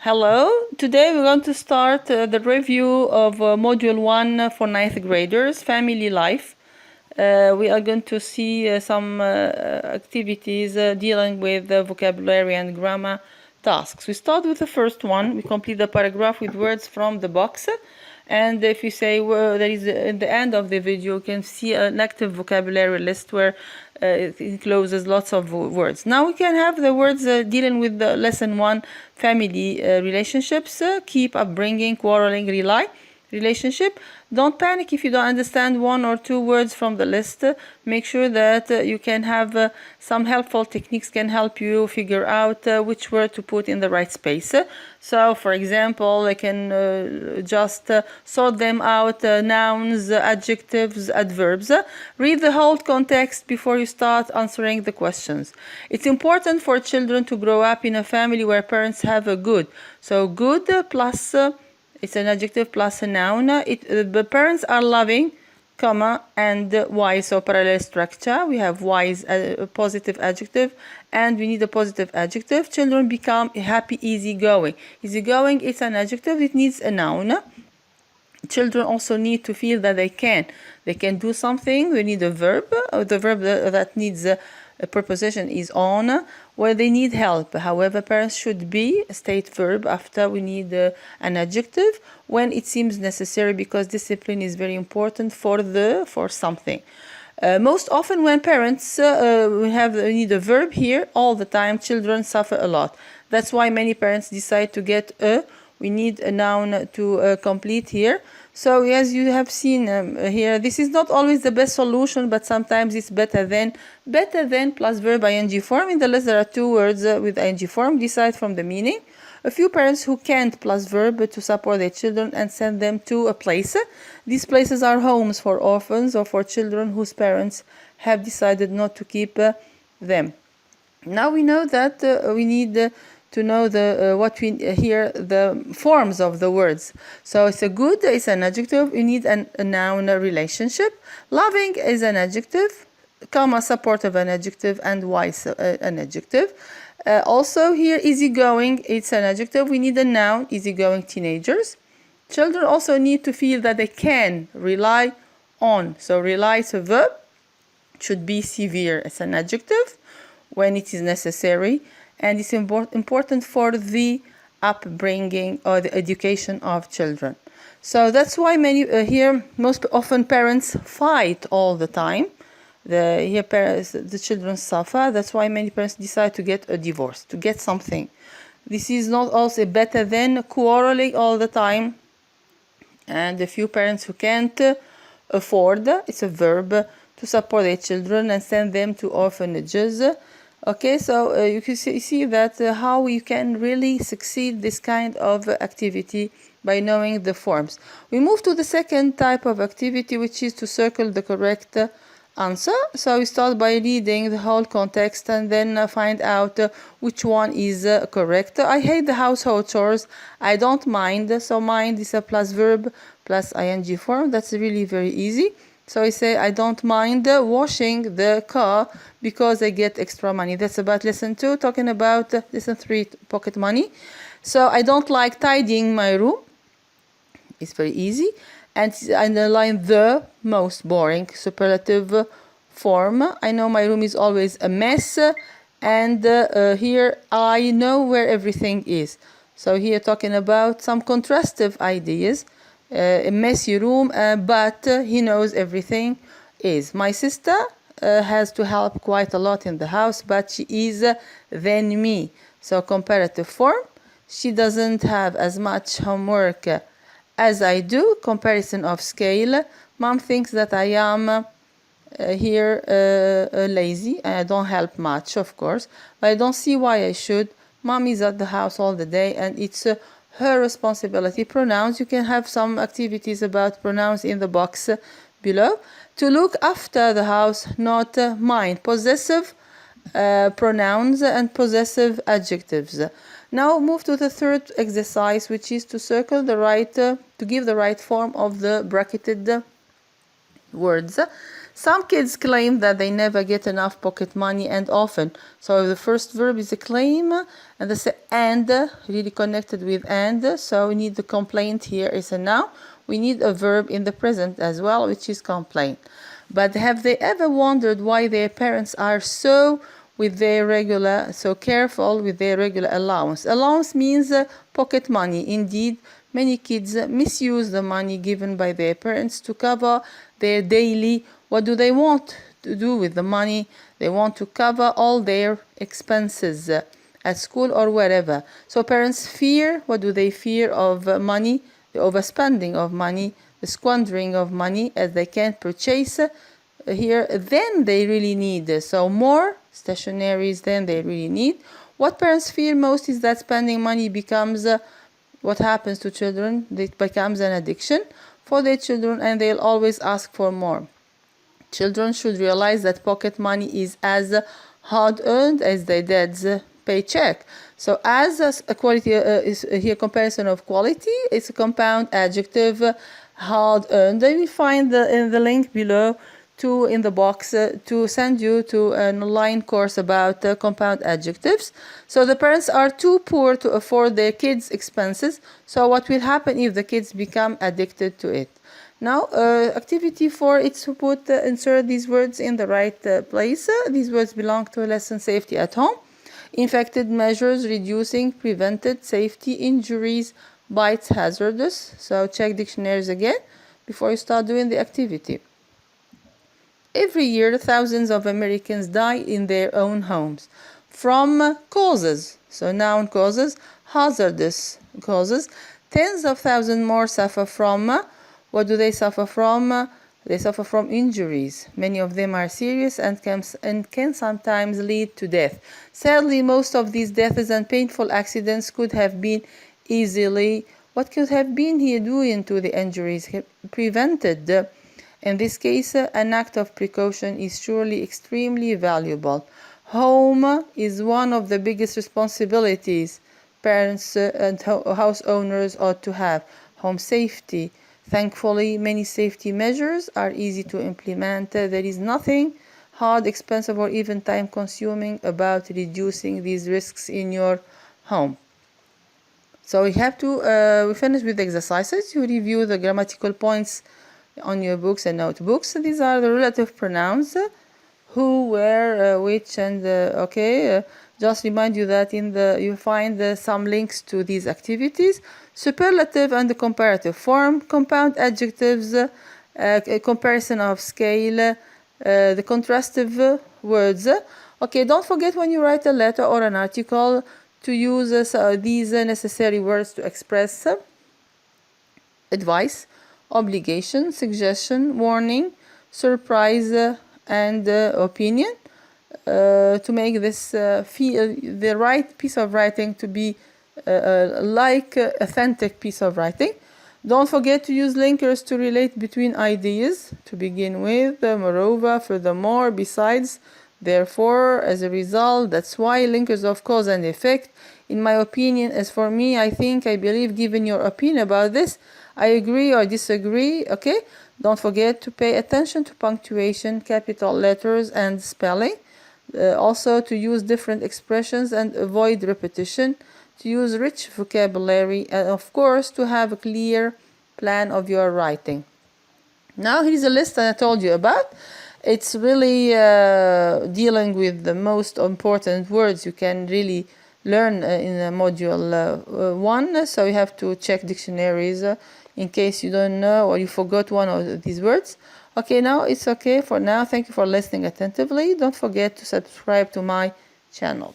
Hello, today we're going to start the review of Module 1 for 9th graders, Family Life. We are going to see some activities dealing with vocabulary and grammar tasks. We start with the first one. We complete the paragraph with words from the box. And if you say there is in the end of the video, you can see an active vocabulary list where it encloses lots of words. Now we can have the words dealing with the lesson 1, family relationships, keep, upbringing, quarreling, rely, relationship. Don't panic if you don't understand one or two words from the list. Make sure that you can have some helpful techniques can help you figure out which word to put in the right space. So for example, I can just sort them out, nouns, adjectives, adverbs. Read the whole context before you start answering the questions. It's important for children to grow up in a family where parents have a good. So good plus it's an adjective plus a noun. The parents are loving, comma, and wise, so parallel structure. We have wise, a positive adjective, and we need a positive adjective. Children become happy, easygoing. Easygoing, it's an adjective, it needs a noun. Children also need to feel that they can do something. We need a verb. The verb that needs a preposition is on, where they need help. However, parents should be a state verb after we need an adjective when it seems necessary, because discipline is very important for something. Most often when parents need a verb here all the time, children suffer a lot. That's why many parents decide to get we need a noun to complete here. So as you have seen here, this is not always the best solution, but sometimes it's better than plus verb ing form. In the list there are two words with ing form. Decide from the meaning. A few parents who can't plus verb to support their children and send them to a place. These places are homes for orphans or for children whose parents have decided not to keep them. Now we know that we need to know the forms of the words. So it's a good, it's an adjective. We need a noun, a relationship. Loving is an adjective, comma, supportive an adjective, and wise an adjective. Also here, easygoing, it's an adjective. We need a noun, easygoing teenagers. Children also need to feel that they can rely on. So rely is a verb, should be severe. It's an adjective when it is necessary. And it's important for the upbringing or the education of children. So that's why here most often parents fight all the time. The children suffer. That's why many parents decide to get a divorce, to get something. This is not also better than quarreling all the time. And a few parents who can't afford, it's a verb, to support their children and send them to orphanages. Okay, so you can see that how you can really succeed this kind of activity by knowing the forms. We move to the second type of activity, which is to circle the correct answer. So we start by reading the whole context and then find out which one is correct. I hate the household chores. I don't mind. So mind is a plus verb plus ing form. That's really very easy. So I say, I don't mind washing the car because I get extra money. That's about lesson 2, talking about lesson 3, pocket money. So I don't like tidying my room. It's very easy. And underline the most boring superlative form. I know my room is always a mess. And here I know where everything is. So here talking about some contrastive ideas. A messy room, but he knows everything is. My sister has to help quite a lot in the house, but she is than me. So comparative form. She doesn't have as much homework as I do. Comparison of scale. Mom thinks that I am lazy and I don't help much, of course, but I don't see why I should. Mom is at the house all the day and it's her responsibility. Pronouns, you can have some activities about pronouns in the box below. To look after the house, not mind. Possessive pronouns and possessive adjectives. Now move to the third exercise, which is to circle the right, to give the right form of the bracketed words. Some kids claim that they never get enough pocket money and often. So the first verb is a claim, and the and, really connected with and. So we need the complaint here is a noun. We need a verb in the present as well, which is complain. But have they ever wondered why their parents are so careful with their regular allowance? Allowance means pocket money. Indeed, many kids misuse the money given by their parents to cover their daily. What do they want to do with the money? They want to cover all their expenses at school or wherever. So parents fear. What do they fear of money? The overspending of money, the squandering of money, as they can't purchase here than they really need. So more stationaries than they really need. What parents fear most is that spending money becomes what happens to children. It becomes an addiction for their children, and they'll always ask for more. Children should realize that pocket money is as hard earned as their dad's paycheck. So as a quality is here comparison of quality, it's a compound adjective, hard earned. Then we find in the link below in the box to send you to an online course about compound adjectives. So the parents are too poor to afford their kids' expenses. So what will happen if the kids become addicted to it? Now, activity 4, it's to insert these words in the right place. These words belong to lesson safety at home. Infected measures, reducing, prevented, safety, injuries, bites, hazardous. So check dictionaries again before you start doing the activity. Every year, thousands of Americans die in their own homes from causes. So noun causes, hazardous causes. Tens of thousands more suffer from, what do they suffer from? They suffer from injuries. Many of them are serious and can sometimes lead to death. Sadly, most of these deaths and painful accidents could have been easily, what could have been here doing to the injuries? Prevented. In this case, an act of precaution is surely extremely valuable. Home is one of the biggest responsibilities parents and house owners ought to have. Home safety. Thankfully, many safety measures are easy to implement. There is nothing hard, expensive, or even time-consuming about reducing these risks in your home. So we finish with the exercises. You review the grammatical points on your books and notebooks. These are the relative pronouns: who, where, which, and okay. Just remind you that you find some links to these activities. Superlative and the comparative form, compound adjectives, a comparison of scale, the contrastive words. Okay, don't forget when you write a letter or an article to use these necessary words to express advice, obligation, suggestion, warning, surprise, and opinion, to make this feel the right piece of writing to be like authentic piece of writing. Don't forget to use linkers to relate between ideas to begin with. Moreover, furthermore, besides, therefore, as a result. That's why linkers of cause and effect. In my opinion, as for me, I believe, given your opinion about this, I agree or disagree. Okay, don't forget to pay attention to punctuation, capital letters, and spelling. Also to use different expressions and avoid repetition, to use rich vocabulary, and of course to have a clear plan of your writing. Now here's a list that I told you about. It's really dealing with the most important words you can really learn in module 1. So you have to check dictionaries in case you don't know or you forgot one of these words. Okay, now it's okay for now. Thank you for listening attentively. Don't forget to subscribe to my channel.